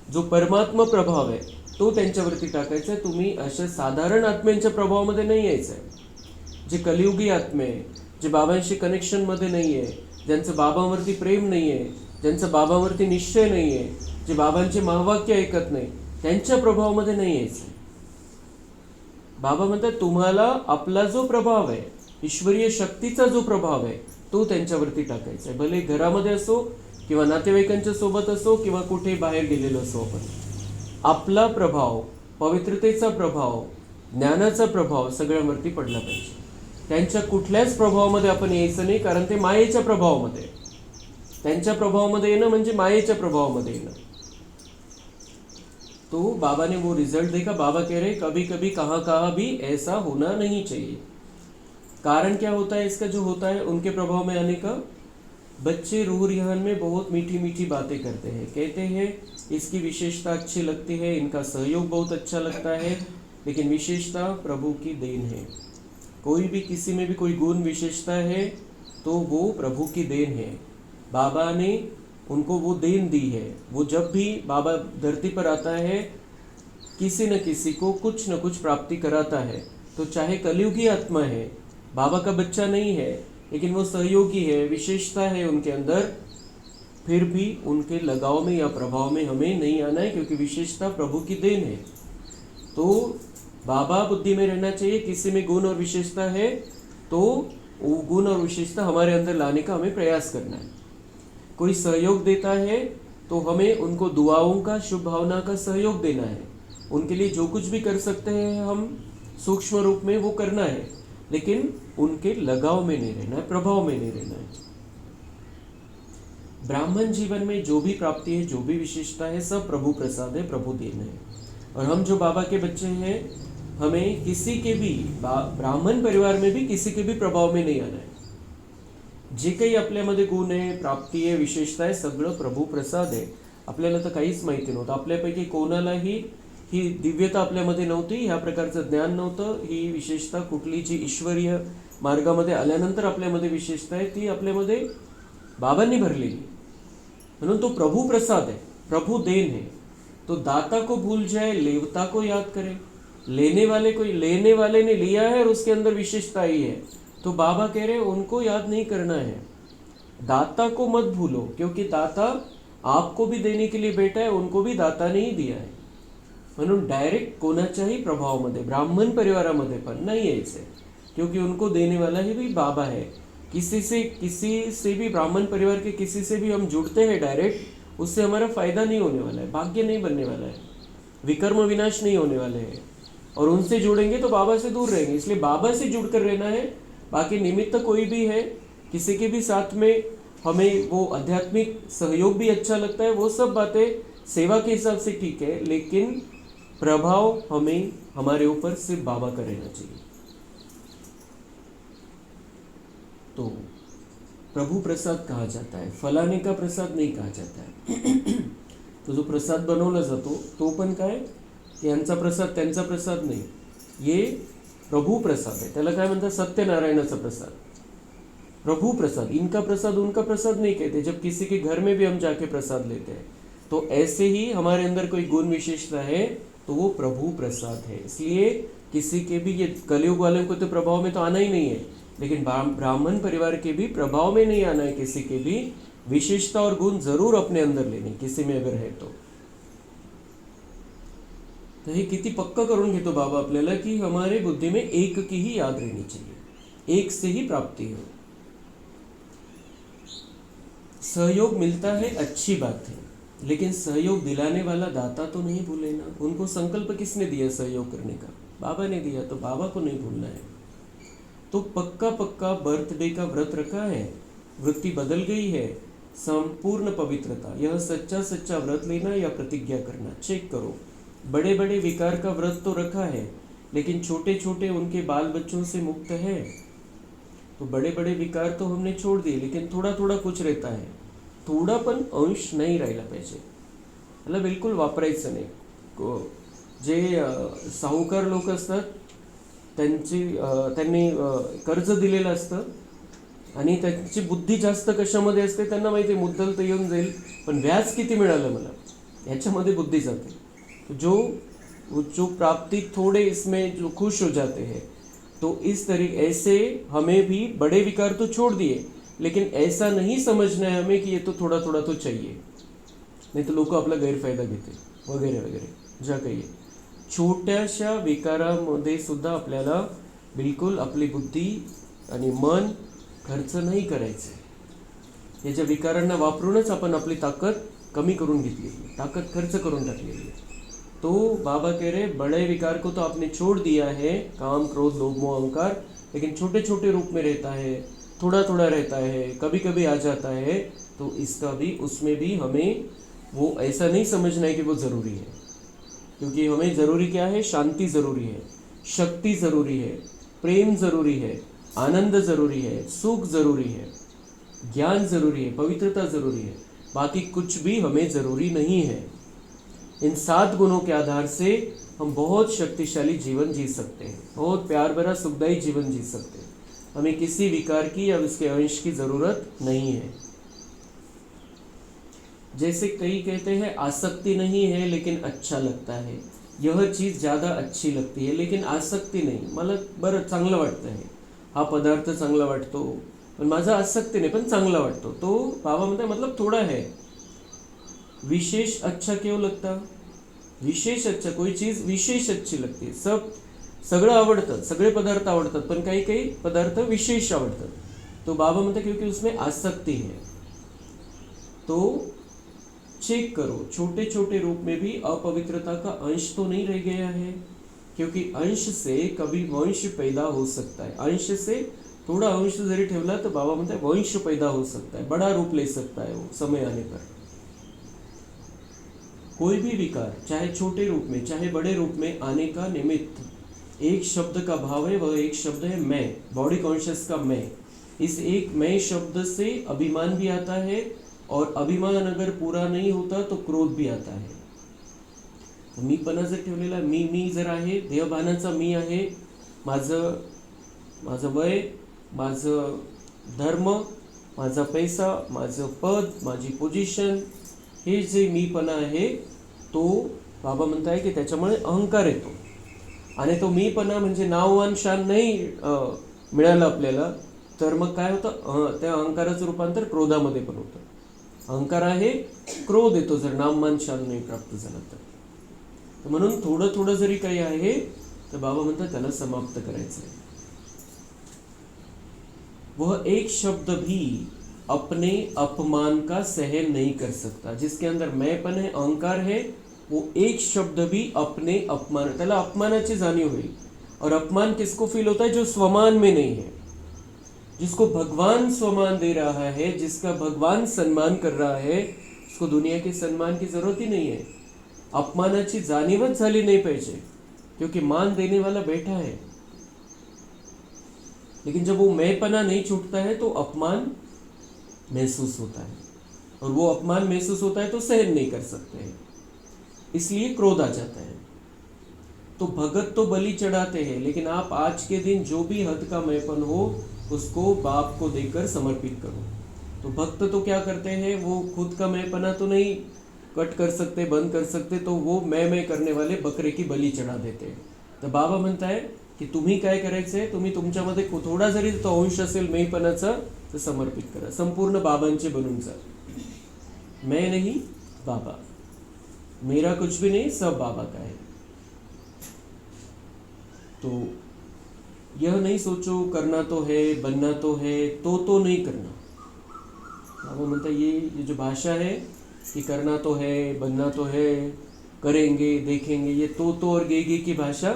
जो परमात्मा प्रभाव आहे, तो त्यांच्यावरती टाकायचा आहे. तुम्ही अशा साधारण आत्म्यांच्या प्रभावामध्ये नाही यायचं आहे. जे कलियुगी आत्मे आहे, जे बाबांशी कनेक्शनमध्ये नाही आहे, ज्यांचं बाबांवरती प्रेम नाही आहे, ज्यांचं बाबांवरती निश्चय नाही आहे, जे बाबांचे महावाक्य ऐकत नाही, त्यांच्या प्रभावामध्ये नाही यायचं. बाबा म्हणतात तुम्हाला आपला जो प्रभाव आहे, ईश्वरीय शक्तीचा जो प्रभाव आहे, तो त्यांच्यावरती टाकायचा आहे. भले घरामध्ये असो किंवा नातेवाईकांच्या सोबत असो किंवा कुठे बाहेर गेलेलो असो, आपण आपला प्रभाव, पवित्रतेचा प्रभाव, ज्ञानाचा प्रभाव सगळ्यांवरती पडला पाहिजे. त्यांच्या कुठल्याच प्रभावामध्ये आपण यायचं नाही, कारण ते मायेच्या प्रभावामध्ये. त्यांच्या प्रभावामध्ये येणं म्हणजे मायेच्या प्रभावामध्ये येणं. तो बाबा ने वो रिजल्ट देखा. बाबा कह रहे कभी कभी कहाँ कहाँ भी ऐसा होना नहीं चाहिए. कारण क्या होता है इसका, जो होता है उनके प्रभाव में आने का, बच्चे रूह रिहान में बहुत मीठी मीठी बातें करते हैं, कहते हैं इसकी विशेषता अच्छी लगती है, इनका सहयोग बहुत अच्छा लगता है, लेकिन विशेषता प्रभु की देन है. कोई भी किसी में भी कोई गुण विशेषता है तो वो प्रभु की देन है. बाबा ने उनको वो देन दी है. वो जब भी बाबा धरती पर आता है किसी न किसी को कुछ न कुछ प्राप्ति कराता है. तो चाहे कलियुगी आत्मा है, बाबा का बच्चा नहीं है, लेकिन वो सहयोगी है, विशेषता है उनके अंदर, फिर भी उनके लगाव में या प्रभाव में हमें नहीं आना है, क्योंकि विशेषता प्रभु की देन है। तो बाबा बुद्धि में रहना चाहिए। किसी में गुण और विशेषता है तो वो गुण और विशेषता हमारे अंदर लाने का हमें प्रयास करना है। कोई सहयोग देता है तो हमें उनको दुआओं का, शुभ भावना का सहयोग देना है। उनके लिए जो कुछ भी कर सकते हैं हम सूक्ष्म रूप में वो करना है, लेकिन उनके लगाव में नहीं रहना है, प्रभाव में नहीं रहना है। ब्राह्मण जीवन में जो भी प्राप्ति है, जो भी विशेषता है, सब प्रभु प्रसाद है, प्रभु देन है। और हम जो बाबा के बच्चे हैं, हमें किसी के भी ब्राह्मण परिवार में भी किसी के भी प्रभाव में नाही आना आहे। जे काही आपल्यामध्ये गुण आहे, प्राप्ती आहे, विशेषता आहे, सगळं प्रभू प्रसाद आहे। आपल्याला तर काहीच माहिती नव्हतं। आपल्यापैकी कोणालाही ही दिव्यता आपल्यामध्ये नव्हती, ह्या प्रकारचं ज्ञान नव्हतं। ही विशेषता कुठली जी ईश्वरीय मार्गामध्ये आल्यानंतर आपल्यामध्ये विशेषता आहे, ती आपल्यामध्ये बाबांनी भरलेली। म्हणून तो प्रभु प्रसाद है, प्रभु देन है। तो दाता को भूल जाए, लेवता को याद करे। लेने वाले ने लिया है और उसके अंदर विशेषता ही है, तो बाबा कह रहे हैं उनको याद नहीं करना है। दाता को मत भूलो, क्योंकि दाता आपको भी देने के लिए बैठा है, उनको भी दाता ने ही दिया है। म्हणून डायरेक्ट कोणाच्याही प्रभावामध्ये, ब्राह्मण परिवारामध्ये पण नाही यायचंय, क्योंकि उनको देने वाला ही भी बाबा है। किसी से भी ब्राह्मण परिवार के किसी से भी हम जुड़ते हैं डायरेक्ट, उससे हमारा फायदा नहीं होने वाला है, भाग्य नहीं बनने वाला है, विकर्म विनाश नहीं होने वाले हैं। और उनसे जुड़ेंगे तो बाबा से दूर रहेंगे। इसलिए बाबा से जुड़कर रहना है। बाकी निमित्त कोई भी है, किसी के भी साथ में हमें वो आध्यात्मिक सहयोग भी अच्छा लगता है, वो सब बातें सेवा के हिसाब से ठीक है, लेकिन प्रभाव हमें हमारे ऊपर सिर्फ बाबा का रहना चाहिए। तो प्रभु प्रसाद कहा जाता है, फलाने का प्रसाद नहीं कहा जाता है। तो जो प्रसाद बनवला जातो तो पण काय, यांचा प्रसाद त्यांचा प्रसाद नाही, ये प्रभु प्रसाद है। त्याला काय म्हणतात, सत्यनारायणाचा प्रसाद, प्रभु प्रसाद। इनका प्रसाद उनका प्रसाद नहीं कहते। जब किसी के घर में भी हम जाके प्रसाद लेते हैं, तो ऐसे ही हमारे अंदर कोई गुण विशेषता है तो वो प्रभु प्रसाद है। इसलिए किसी के भी, ये कलयुग वालों को तो प्रभाव में तो आना ही नहीं है, लेकिन ब्राह्मण परिवार के भी प्रभाव में नहीं आना है। किसी के भी विशेषता और गुण जरूर अपने अंदर लेने, किसी में अगर है तो हे किती पक्का करून घेतो बाबा आपल्याला, की हमारे बुद्धि में एक की ही याद रहनी चाहिए, एक से ही प्राप्ति हो। सहयोग मिलता है, अच्छी बात है, लेकिन सहयोग दिलाने वाला दाता तो नहीं भूले ना। उनको संकल्प किसने दिया सहयोग करने का? बाबा ने दिया, तो बाबा को नहीं भूलना है। तो पक्का बर्थडे का व्रत रखा है, वृत्ति बदल गई है, संपूर्ण पवित्रता, यह सच्चा व्रत लेना या प्रतिज्ञा करना, चेक करो। बड़े बड़े विकार का व्रत तो रखा है, लेकिन छोटे छोटे उनके बाल बच्चों से मुक्त है। तो बड़े बड़े विकार तो हमने छोड़ दिए, लेकिन थोड़ा थोड़ा कुछ रहता है, थोड़ा पण अंश नाही राहिला पाहिजे, त्याला बिलकुल वापरायचं नाही। जे साहूकार लोक असतात, त्यांनी कर्ज दिलेलं असतं आणि त्यांची बुद्धी जास्त कशामध्ये असते, त्यांना माहिती आहे मुद्दल तर येऊन जाईल, पण व्याज किती मिळालं मला, याच्यामध्ये बुद्धी जाते। तो जो प्राप्ति थोड़े इसमें जो खुश हो जाते हैं, तो इस तरीके ऐसे हमें भी बड़े विकार तो छोड़ दिए, लेकिन ऐसा नहीं समझना है हमें कि ये तो थोड़ा थोड़ा तो चाहिए, नहीं तो लोग आपला गैरफायदा घेते वगैरे वगैरे। ज्या काही छोट्याशा विकारामध्ये सुद्धा आपल्याला बिलकुल आपली बुद्धी आणि मन खर्च नाही करायचं। याच्या विकारांना वापरूनच आपण आपली ताकद कमी करून घेतली, ताकद खर्च करून टाकलेली। तो बाबा कह रहे बड़े विकार को तो आपने छोड़ दिया है, काम क्रोध लोभ मोह अहंकार, लेकिन छोटे छोटे रूप में रहता है, थोड़ा थोड़ा रहता है, कभी कभी आ जाता है। तो इसका भी, उसमें भी हमें वो ऐसा नहीं समझना है कि वो ज़रूरी है, क्योंकि हमें ज़रूरी क्या है, शांति ज़रूरी है, शक्ति ज़रूरी है, प्रेम ज़रूरी है, आनंद ज़रूरी है, सुख ज़रूरी है, ज्ञान ज़रूरी है, पवित्रता ज़रूरी है, बाकी कुछ भी हमें ज़रूरी नहीं है। इन 7 गुणों के आधार से हम बहुत शक्तिशाली जीवन जी सकते हैं, बहुत प्यार भरा सुखदायी जीवन जी सकते हैं। हमें किसी विकार की या उसके अंश की ज़रूरत नहीं है। जैसे कई कहते हैं आसक्ति नहीं है लेकिन अच्छा लगता है, यह चीज़ ज़्यादा अच्छी लगती है, लेकिन आसक्ती नहीं। मला बरं चांगलं वाटतं है, हा पदार्थ चांगला वाटतो, पण माझा आसक्तीने पण चांगला वाटतो, तो बाबा म्हणतात मतलब थोड़ा है। विशेष अच्छा क्यों लगता? विशेष अच्छा, कोई चीज विशेष अच्छी लगती है। सगळं आवडतं, सगळे पदार्थ आवडतात, पण काही काही पदार्थ विशेष आवडतात। तो बाबा म्हणतात क्योंकि उसमें आसक्ति है। तो चेक करो, छोटे छोटे रूप में भी अपवित्रता का अंश तो नहीं रह गया है, क्योंकि अंश से कभी वंश पैदा हो सकता है। अंश से थोड़ा अंश जरी ठेवला तो बाबा म्हणतात वंश पैदा हो सकता है, बड़ा रूप ले सकता है वो समय आने पर। कोई भी विकार चाहे छोटे रूप में चाहे बड़े रूप में आने का निमित्त एक शब्द का भाव है, वह एक शब्द है मैं, बॉडी कॉन्शियस का मैं। इस एक मैं शब्द से अभिमान भी आता है, और अभिमान अगर पूरा नहीं होता तो क्रोध भी आता है। मी पणा जर ठेवलेला, मी जर आहे, देहभानाचा मी आहे, माझं वय, माझं धर्म, माझा पैसा, माझं पद, माझी पोझिशन, हे जे मीपणा आहे तो बाबा म्हणताय की त्याच्यामुळे अहंकार येतो। आणि तो मीपणा म्हणजे नाववान शान नाही मिळालं आपल्याला, तर मग काय होतं, त्या अहंकाराचं रूपांतर क्रोधामध्ये पण होतं। अहंकार आहे, क्रोध येतो जर नाममान शान नाही प्राप्त झाला तर। म्हणून थोडं थोडं जरी काही आहे तर बाबा म्हणतात त्याला समाप्त करायचं आहे। वह एक शब्द भी अपने अपमान का सहन नहीं कर सकता। जिसके अंदर मैंपन है, अहंकार है, वो एक शब्द भी अपने अपमान, त्याला अपमानाची जाणीव होईल। और अपमान किसको फील होता है? जो स्वमान में नहीं है, जिसको भगवान स्वमान दे रहा है, जिसका भगवान सम्मान कर रहा है, उसको दुनिया के सम्मान की जरूरत ही नहीं है। अपमानाची जाणीवच झाली नाही पाहिजे, क्योंकि मान देने वाला बैठा है। लेकिन जब वो मैंपना नहीं छूटता है तो अपमान महसूस होता है, और वो अपमान महसूस होता है तो सहन नहीं कर सकते हैं, इसलिए क्रोध आ जाता है। तो भगत तो बलि चढ़ाते हैं, लेकिन आप आज के दिन जो भी हद का मैंपन हो उसको बाप को देकर समर्पित करो। तो भक्त तो क्या करते हैं, वो खुद का मैंपना तो नहीं कट कर सकते, बंद कर सकते, तो वो मैं करने वाले बकरे की बलि चढ़ा देते हैं। तर बाबा म्हणताय की तुम्ही काय करायचंय, तुम्ही तुमच्यामध्ये थोडा जरी तो अंश असेल मैपणाचा तर समर्पित करा, संपूर्ण बाबांचे बनून जा। मैं नहीं बाबा, मेरा कुछ भी नहीं, सब बाबा का है। तो यह नहीं सोचो करना तो है, बनना तो है, तो नहीं करना। बाबा म्हणता ये जो भाषा है कि करना तो है, बनना तो है, करेंगे देखेंगे, ये तो और गे की भाषा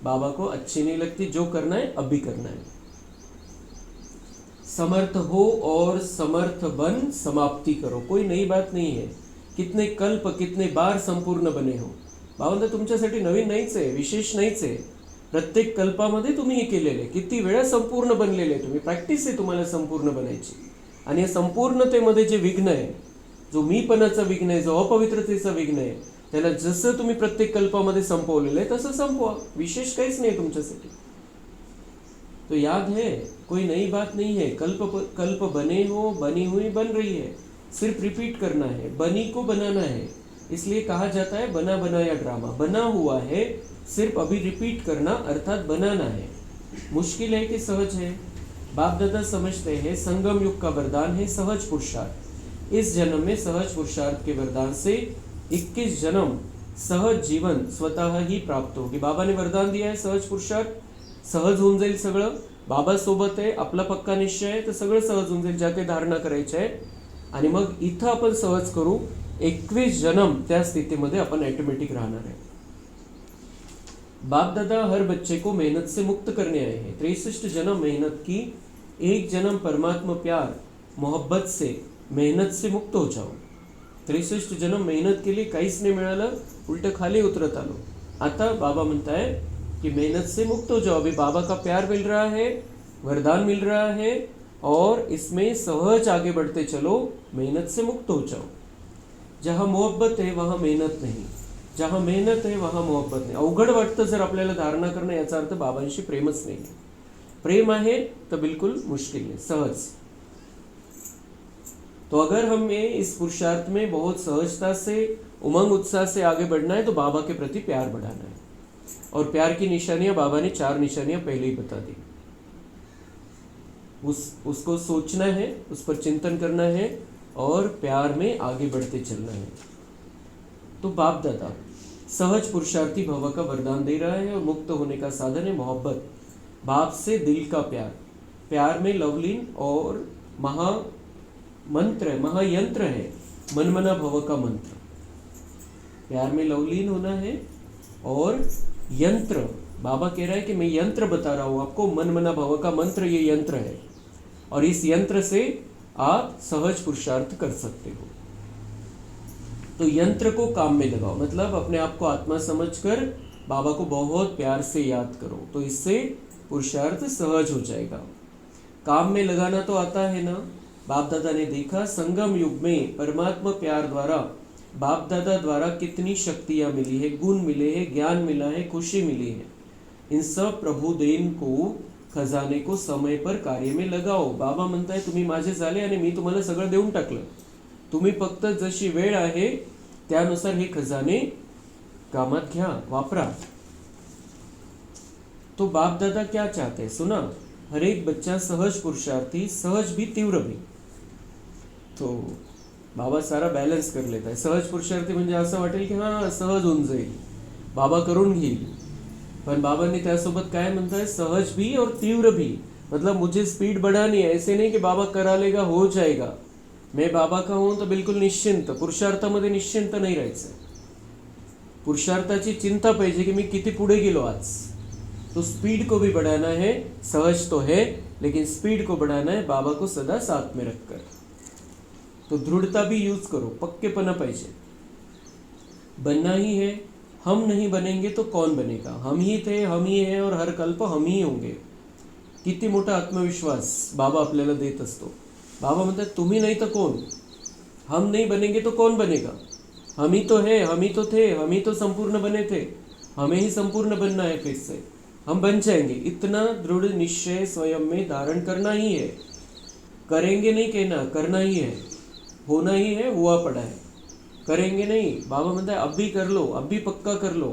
बाबा को अच्छी नहीं लगती। जो करना है अभी करना है। समर्थ हो और समर्थ बन समाप्ति करो, कोई नई बात नहीं है। कितने कल्प कितने बार संपूर्ण बने हो, बाबा तुमच्यासाठी नवीन नाहीच आहे, विशेष नाहीच आहे। प्रत्येक कल्पामध्ये तुम्ही हे केलेले, किती वेळा संपूर्ण बनलेले तुम्ही, प्रॅक्टिस आहे तुम्हाला संपूर्ण बनायची। आणि या संपूर्णतेमध्ये जे विघ्न आहे, जो मीपणाचा विघ्न आहे, जो अपवित्रतेचा विघ्न आहे, त्याला जसं तुम्ही प्रत्येक कल्पामध्ये संपवलेलं आहे तसं संपवा, विशेष काहीच नाही तुमच्यासाठी। तो याद है, कोई नई बात नहीं है। कल्प बने हो, बनी हुई बन रही है, सिर्फ रिपीट करना है, बनी को बनाना है। इसलिए कहा जाता है बना बनाया ड्रामा, बना हुआ है, सिर्फ अभी रिपीट करना अर्थात बनाना है। मुश्किल है कि सहज है? बाप दादा समझते हैं संगम युग का वरदान है सहज पुरुषार्थ। इस जन्म में सहज पुरुषार्थ के वरदान से 21 जन्म सहज जीवन स्वतः ही प्राप्त होगी। बाबा ने वरदान दिया है सहज पुरुषार्थ, सहज होऊन जाईल सगळं। बाबा सोबत आहे, आपला पक्का निश्चय आहे, तर सगळं सहज होऊन जाईल, ज्या काही धारणा करायच्या आहे। आणि मग इथं आपण सहज करू, 21 जन्म त्या स्थितीमध्ये आपण ऑटोमॅटिक राहणार आहे। बाप दादा हर बच्चे को मेहनत से मुक्त करने आए हैं। 63 जन्म मेहनत की, एक जन्म परमात्मा प्यार मोहब्बत से मेहनत से मुक्त हो जाओ। 63 जन्म मेहनत केली, काहीच नाही मिळालं, उलट खाली उतरत आलो। आता बाबा म्हणताय कि मेहनत से मुक्त हो जाओ। अभी बाबा का प्यार मिल रहा है, वरदान मिल रहा है, और इसमें सहज आगे बढ़ते चलो, मेहनत से मुक्त हो जाओ। जहाँ मोहब्बत है वहाँ मेहनत नहीं, जहाँ मेहनत है वहाँ मोहब्बत नहीं। अवघड वाटतं जर आपल्याला धारणा करणं, याचा अर्थ बाबांशी प्रेमच नाही आहे। प्रेम आहे तर बिल्कुल मुश्किल है, सहज। तो अगर हमें इस पुरुषार्थ में बहुत सहजता से, उमंग उत्साह से आगे बढ़ना है तो बाबा के प्रति प्यार बढ़ाना है। और प्यार की निशानियां बाबा ने 4 निशानियां पहले ही बता दी। उसको सोचना है, उस पर चिंतन करना है और प्यार में आगे बढ़ते चलना है। तो बाप दादा सहज पुरुषार्थी भव का वरदान दे रहा है और मुक्त होने का साधन है मोहब्बत, बाप से दिल का प्यार। प्यार में लवलीन और महामंत्र महायंत्र है मनमना भव का मंत्र। प्यार में लवलीन होना है और यंत्र, बाबा कह रहा है कि मैं यंत्र बता रहा हूं आपको, मनमना भव का मंत्र ये यंत्र है और इस यंत्र से आप सहज पुरुषार्थ कर सकते हो। तो यंत्र को काम में लगाओ, मतलब अपने आप को आत्मा समझकर बाबा को बहुत प्यार से याद करो, तो इससे पुरुषार्थ सहज हो जाएगा। काम में लगाना तो आता है ना, बाप दादा ने देखा संगम युग में परमात्मा प्यार द्वारा बाप दादा द्वारा कितनी शक्तियां मिली है, गुण मिले हैं, ज्ञान मिला है, खुशी मिली है। इन सब प्रभु देन को खजाने को समय पर कार्य में लगाओ। बाबा म्हणताय तुम्ही माझे झाले आणि मी तुम्हाला सगळं देऊन टाकलं, तुम्ही फक्त जशी वेळ आहे त्यानुसार हे खजाने कामात घ्या, वापरा। तो बाप दादा क्या चाहते हैं सुना, हर एक बच्चा सहज पुरुषार्थी, सहज भी तीव्र भी। तो बाबा सारा बॅलन्स कर लेत आहे। सहज पुरुषार्थी म्हणजे असं वाटेल की हां सहज होऊन जाईल, बाबा करून घेईल, पण बाबांनी त्यासोबत काय म्हणताय, सहज भी और तीव्र भी, मतलब मुझे स्पीड बढ़ानी है, ऐसे नहीं कि बाबा करा लेगा हो जाएगा, मैं बाबा का हूं तो बिल्कुल निश्चिंत, पुरुषार्थामध्ये निश्चिंत नाही राहायचं, पुरुषार्थाची चिंता पाहिजे की मी किती पुढे गेलो आज। तो स्पीड को भी बढ़ाना है, सहज तो है लेकिन स्पीड को बढ़ाना है बाबा को सदा साथ में रखकर। तो दृढ़ता भी यूज करो, पक्केपना पाहिजे। बनना ही है, हम नहीं बनेंगे तो कौन बनेगा, हम ही थे, हम ही है और हर कल्प हम ही होंगे। किती मोठा आत्मविश्वास बाबा आपल्याला देत असतो। बाबा म्हणतात तुम्ही नहीं तो कौन, हम नहीं बनेंगे तो कौन बनेगा, हम ही तो है, हम ही तो थे, हम ही तो संपूर्ण बने थे, हमें ही संपूर्ण बनना है, फिर से हम बन जाएंगे। इतना दृढ़ निश्चय स्वयं में धारण करना ही है, करेंगे नहीं कहना, करना ही है, होना ही है, हुआ पड़ा है, करेंगे नहीं। बाबा म्हणता है अब भी कर लो, अब भी पक्का कर लो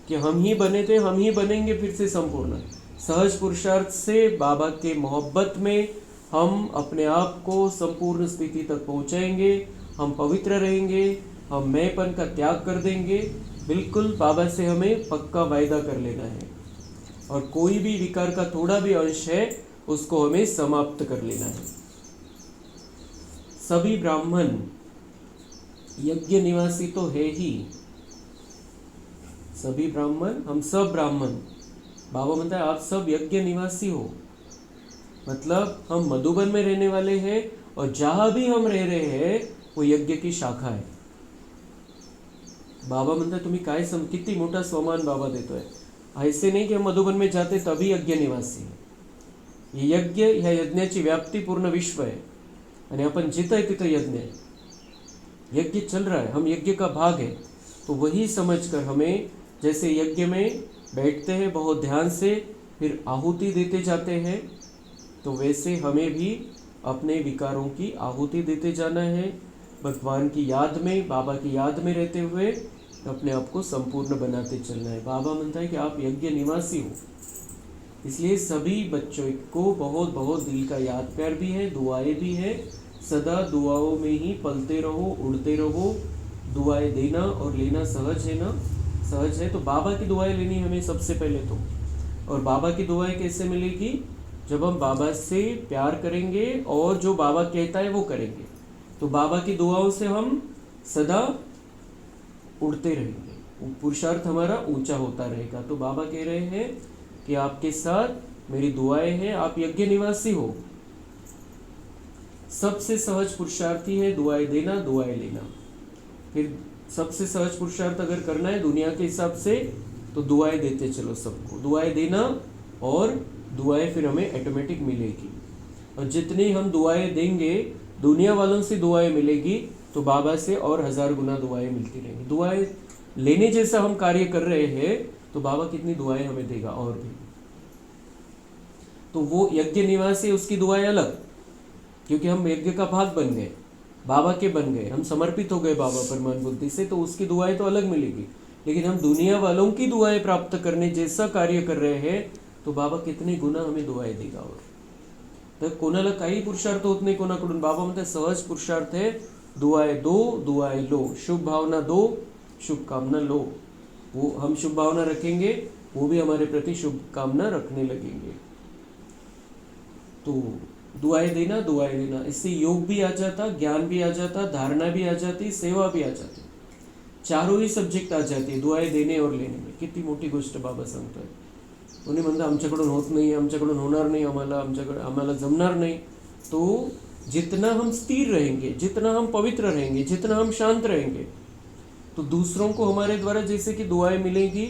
कि हम ही बने थे, हम ही बनेंगे फिर से संपूर्ण। सहज पुरुषार्थ से बाबा के मोहब्बत में हम अपने आप को संपूर्ण स्थिति तक पहुंचाएंगे, हम पवित्र रहेंगे, हम मैंपन का त्याग कर देंगे। बिल्कुल बाबा से हमें पक्का वायदा कर लेना है और कोई भी विकार का थोड़ा भी अंश है उसको हमें समाप्त कर लेना है। सभी ब्राह्मण यज्ञ निवासी तो है ही, सभी ब्राह्मण, हम सब ब्राह्मण, बाबा म्हणता है आप सब यज्ञ निवासी हो, मतलब हम मधुबन में रहने वाले हैं और जहां भी हम रह रहे हैं वो यज्ञ की शाखा है। बाबा म्हणता तुम्ही काय किती मोठा स्वमान बाबा देतोय। ऐसे नहीं कि हम मधुबन में जाते तभी यज्ञ निवासी है, ये यज्ञ ह्या यज्ञाची व्याप्ती पूर्ण विश्व है आणि आपण जिथं आहे तिथं यज्ञ है, यज्ञ चल रहा है, हम यज्ञ का भाग है। तो वही समझकर हमें, जैसे यज्ञ में बैठते हैं बहुत ध्यान से फिर आहुति देते जाते हैं, तो वैसे हमें भी अपने विकारों की आहुति देते जाना है, भगवान की याद में, बाबा की याद में रहते हुए अपने आप को संपूर्ण बनाते चलना है। बाबा म्हणता है कि आप यज्ञ निवासी हो, इसलिए सभी बच्चों को बहुत बहुत दिल का याद प्यार भी है, दुआएं भी है, सदा दुआओं में ही पलते रहो, उड़ते रहो। दुआएं देना और लेना सहज है ना, सहज है। तो बाबा की दुआएं लेनी हमें सबसे पहले तो, और बाबा की दुआएं कैसे मिलेगी, जब हम बाबा से प्यार करेंगे और जो बाबा कहता है वो करेंगे, तो बाबा की दुआओं से हम सदा उड़ते रहेंगे, पुरुषार्थ हमारा ऊंचा होता रहेगा। तो बाबा कह रहे हैं कि आपके साथ मेरी दुआएं हैं, आप यज्ञ निवासी हो, सबसे सहज पुरुषार्थी है दुआएं देना, दुआएं लेना। फिर सबसे सहज पुरुषार्थ अगर करना है दुनिया के हिसाब से, तो दुआएं देते चलो सबको, दुआएं देना और दुआएं फिर हमें ऑटोमेटिक मिलेगी। और जितनी हम दुआएं देंगे, दुनिया वालों से दुआएं मिलेगी, तो बाबा से और 1000 गुना दुआएं मिलती रहेंगी। दुआएं लेने जैसा हम कार्य कर रहे हैं तो बाबा कितनी दुआएं हमें देगा और भी। तो वो यज्ञ निवासी, उसकी दुआएं अलग, क्योंकि हम यज्ञ का भाग बन गए, बाबा के बन गए, हम समर्पित हो गए बाबा पर मन बुद्धि से, तो उसकी दुआएं तो अलग मिलेगी। लेकिन हम दुनिया वालों की दुआएं प्राप्त करने जैसा कार्य कर रहे हैं तो बाबा कितने गुना हमें दुआएं देगा। और तर कोणाला काही पुरुषार्थ होत नाही कोणाकडून. बाबा म्हणते सहज पुरुषार्थ है, दुआएं दो, दुआएं लो, शुभ भावना दो, शुभ कामना लो. वो हम शुभ भावना रखेंगे, वो भी हमारे प्रति शुभ कामना रखने लगेंगे. तो दुआएं देना, इससे योग भी आ जाता, ज्ञान भी आ जाता, धारणा भी आ जाती, सेवा भी आ जाती. चारों ही सब्जेक्ट आ जाते दुआएं देणे और लेणे में. किती मोठी गोष्ट बाबा सांगतोय. कोणी म्हणतं आमच्याकडून होत नाही, आमच्याकडून होणार नाही, आम्हाला जमणार नाही. तो जितना हम स्थिर रहेंगे, जितना हम पवित्र रहेंगे, जितना हम शांत रहेंगे, तो दूसरों को हमारे द्वारा जैसे कि दुआएं मिलेंगी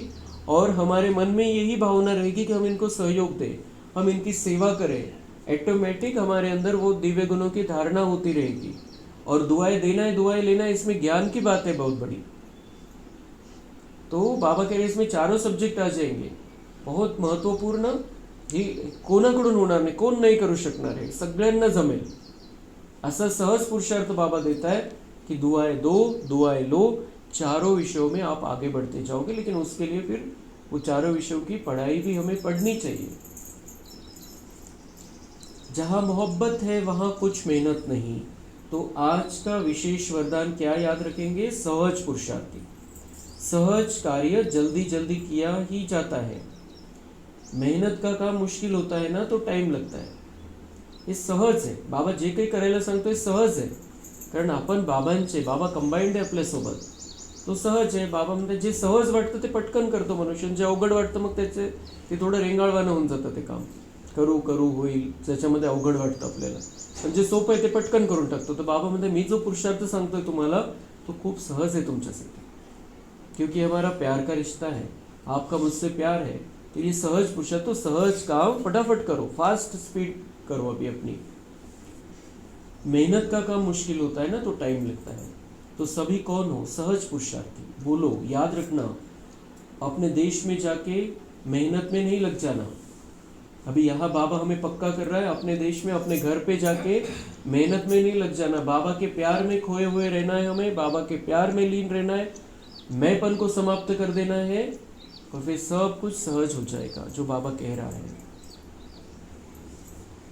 और हमारे मन में यही भावना रहेगी कि हम इनको सहयोग दें, हम इनकी सेवा करें. ऑटोमेटिक हमारे अंदर वो दिव्य गुणों की धारणा होती रहेगी. और दुआएं देना है, दुआएं लेना है, इसमें ज्ञान की बात है बहुत बड़ी. तो बाबा कह रहे इसमें चारों सब्जेक्ट आ जाएंगे. बहुत महत्वपूर्ण. ही कोणाकडून होणार नाही, कोण नाही करू शकणार आहे, सगळ्यांना जमेल असा सहज पुरुषार्थ बाबा देता है कि दुआएं दो, दुआएं लो, चारों विषयों में आप आगे बढ़ते जाओगे. लेकिन उसके लिए फिर वो चारों विषयों की पढ़ाई भी हमें पढ़नी चाहिए. जहाँ मोहब्बत है वहाँ कुछ मेहनत नहीं. तो आज का विशेष वरदान क्या याद रखेंगे? सहज पुरुषार्थी. सहज कार्य जल्दी जल्दी किया ही जाता है. मेहनत का काम मुश्किल होता है ना, तो टाइम लगता है. हे सहज आहे. बाबा जे काही करायला सांगतोय सहज आहे, कारण आपण बाबा कंबाईंड आहे आपल्यासोबत. तो सहज आहे. बाबा म्हणते जे सहज वाटतं ते पटकन करतो मनुष्य, जे अवघड वाटतं मग ते थोडं रेंगाळवानं होऊन जातं. ते काम करू होईल, ज्याच्यामध्ये अवघड वाटतं आपल्याला, पण जे सोपं आहे ते पटकन करून टाकतो. तर बाबा म्हणते मी जो पुरुषार्थ सांगतोय तुम्हाला तो खूप सहज आहे तुमच्यासाठी, क्योंकि हमारा प्यार का रिश्ता है, आपका मुझसे प्यार है. तो ये सहज पुरुषार्थ, तो सहज काम फटाफट करो, फास्ट स्पीड करो. अभी अपनी मेहनत का काम मुश्किल होता है ना, तो टाइम लगता है. तो सभी कौन हो? सहज पुरुषार्थी. बोलो, याद रखना, अपने देश में जाके मेहनत में नहीं लग जाना. अभी यहाँ बाबा हमें पक्का कर रहा है, अपने देश में, अपने घर पे जाके मेहनत में नहीं लग जाना. बाबा के प्यार में खोए हुए रहना है हमें, बाबा के प्यार में लीन रहना है, मैंपन को समाप्त कर देना है, और फिर सब कुछ सहज हो जाएगा जो बाबा कह रहा है.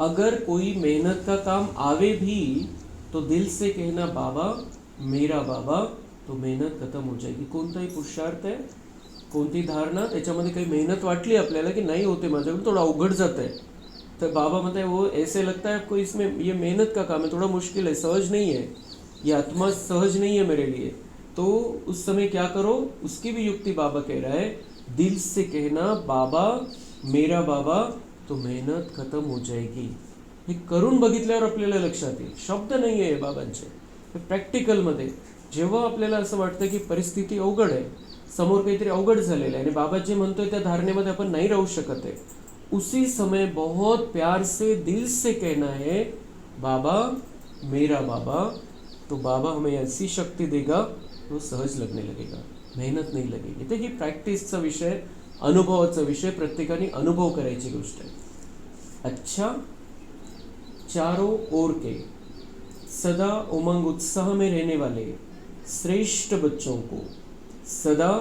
अगर कोई मेहनत का काम आवे भी तो दिल से कहना बाबा, मेरा बाबा, तो मेहनत खत्म हो जाएगी. कोणताही पुरुषार्थ आहे, कोणती धारणा, त्याच्यामध्ये काही मेहनत वाटली आपल्याला की नाही होते, माझ्याकडून थोडं अवघड जात आहे, तर बाबा म्हणता है वो ऐसे लगता है आपको इसमें ये मेहनत का काम है, थोड़ा मुश्किल है, सहज नहीं है, ये आत्मा सहज नहीं है मेरे लिए. तो उस समय क्या करो? उसकी भी युक्ति बाबा कह रहा है, दिल से कहना बाबा, मेरा बाबा, तो मेहनत खत्म हो जाएगी. हे करून बघितल्यावर आपल्याला लक्षात येईल. शब्द नाही आहे बाबांचे, प्रॅक्टिकलमध्ये जेव्हा आपल्याला असं वाटतं की परिस्थिती अवघड आहे, समोर काहीतरी अवघड झालेलं आहे आणि बाबा जे म्हणतोय त्या धारणेमध्ये आपण नाही राहू शकत आहे, उसी समय बहुत प्यार से दिल से कहना है बाबा, मेरा बाबा. तो बाबा हमें ऐसी शक्ति देगा तो सहज लगने लगेगा, मेहनत नहीं लगेगी. तर ही प्रॅक्टिसचा विषय, अनुभवाचा विषय, प्रत्येकाने अनुभव करायची गोष्ट आहे. अच्छा, चारों ओर के सदा उमंग उत्साह में रहने वाले श्रेष्ठ बच्चों को, सदा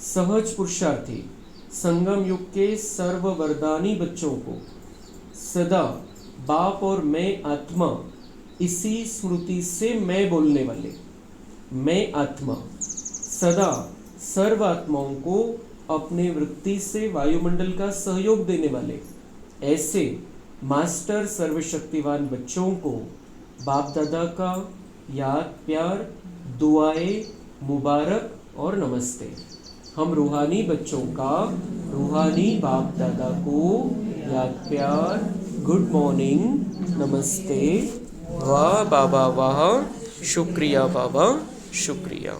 सहज पुरुषार्थी संगम युग के सर्व वरदानी बच्चों को, सदा बाप और मैं आत्मा, इसी स्मृति से मैं बोलने वाले, मैं आत्मा, सदा सर्व आत्माओं को अपने वृत्ति से वायुमंडल का सहयोग देने वाले ऐसे मास्टर सर्वशक्तिवान बच्चों को बाप दादा का याद, प्यार, दुआएं, मुबारक और नमस्ते. हम रूहानी बच्चों का, रूहानी बाप दादा को याद, प्यार, गुड मॉर्निंग, नमस्ते, वाह बाबा वाह, शुक्रिया बाबा, शुक्रिया.